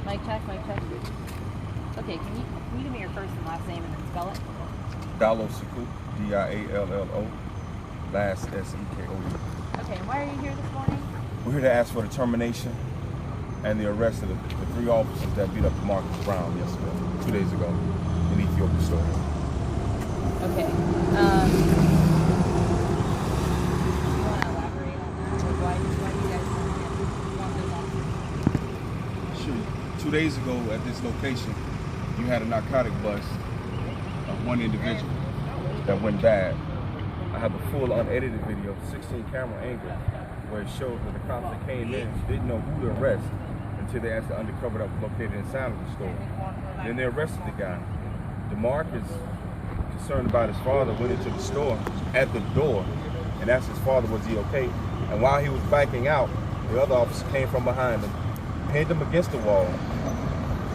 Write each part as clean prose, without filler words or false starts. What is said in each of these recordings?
Mic check, mic check. Okay, can you give me your first and last name and then spell it? Diallo, D-I-A-L-L-O, last S-E-K-O-E. Okay, and why are you here this morning? We're here to ask for the termination and the arrest of the 3 officers that beat up Damarcus Brown yesterday, 2 days ago, in Ethiopia store. Okay. You want to elaborate on that? Like why do you guys want those officers? Sure. 2 days ago at this location, you had a narcotic bust of one individual that went bad. I have a full unedited video, 16 camera angle, where it shows that the cops that came in didn't know who to arrest until they asked the undercover that was located inside of the store. Then they arrested the guy. Damarcus, concerned about his father, went into the store at the door and asked his father, was he okay? And while he was backing out, the other officer came from behind him, pinned him against the wall,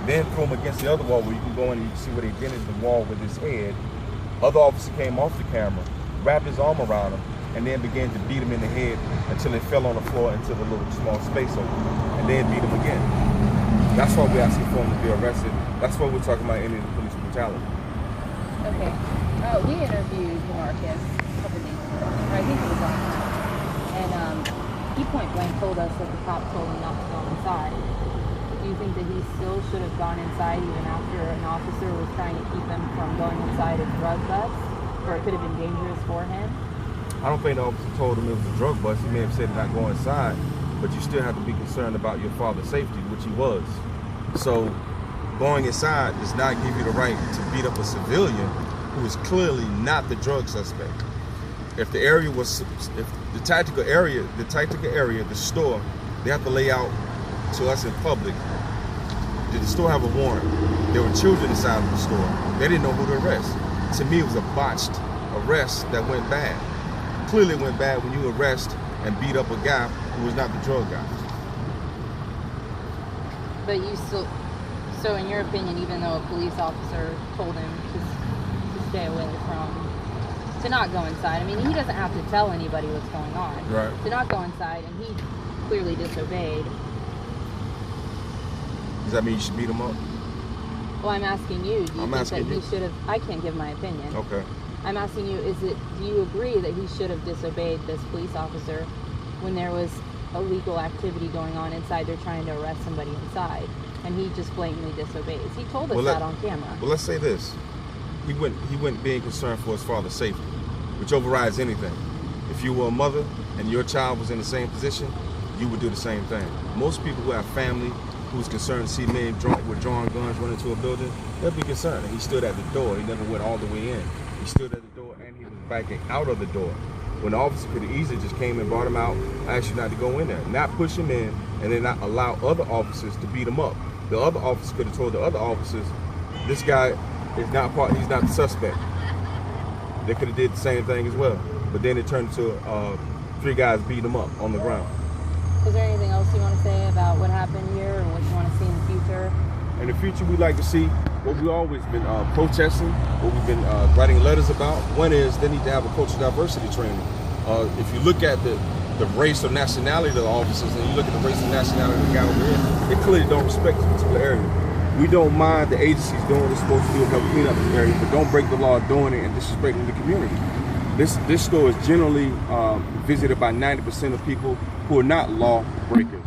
then threw him against the other wall where you can go in and you can see where they dented the wall with his head. Other officer came off the camera, wrapped his arm around him, and then began to beat him in the head until he fell on the floor into the little small space open, and then beat him again. That's why we're asking for him to be arrested. That's why we're talking about ending the police brutality. Okay. We interviewed Damarcus a couple days ago, or I think it was last night, and he point blank told us that the cop told him not to go inside. Do you think that he still should have gone inside even after an officer was trying to keep him from going inside a drug bust, or it could have been dangerous for him? I don't think the officer told him it was a drug bust. He may have said not go inside, but you still have to be concerned about your father's safety, which he was. So going inside does not give you the right to beat up a civilian who is clearly not the drug suspect. If the area was, if the tactical area, the store, they have to lay out to us in public. Did the store have a warrant? There were children inside of the store. They didn't know who to arrest. To me, it was a botched arrest that went bad. Clearly went bad when you arrest and beat up a guy who was not the drug guy. But you still, so in your opinion, even though a police officer told him to stay away from, to not go inside, I mean, he doesn't have to tell anybody what's going on. Right. To not go inside, and he clearly disobeyed. Does that mean you should beat him up? Well, I'm asking you, do you think that he you. should have, I can't give my opinion. Okay. I'm asking you, do you agree that he should have disobeyed this police officer when there was illegal activity going on inside? They're trying to arrest somebody inside, and he just blatantly disobeys. He told us that on camera. Well, let's say this. He went being concerned for his father's safety, which overrides anything. If you were a mother and your child was in the same position, you would do the same thing. Most people who have family who's concerned to see men with drawn guns run into a building, they'll be concerned. And he stood at the door. He never went all the way in. He stood at the door and he was backing out of the door. When the officer could have easily just came and brought him out, I asked you not to go in there. Not push him in and then not allow other officers to beat him up. The other officer could have told the other officers, this guy is not he's not the suspect. They could have did the same thing as well. But then it turned into 3 guys beating him up on the ground. Is there anything else you want to say about what happened here or what you want to see in the future? In the future, we'd like to see what we've always been protesting, what we've been writing letters about. One is they need to have a cultural diversity training. If you look at the race or nationality of the officers and you look at the race and nationality of the guy over here, they clearly don't respect this particular area. We don't mind the agencies doing what they're supposed to do and help clean up the area, but don't break the law doing it and disrespecting the community. This store is generally visited by 90% of people who are not law breakers.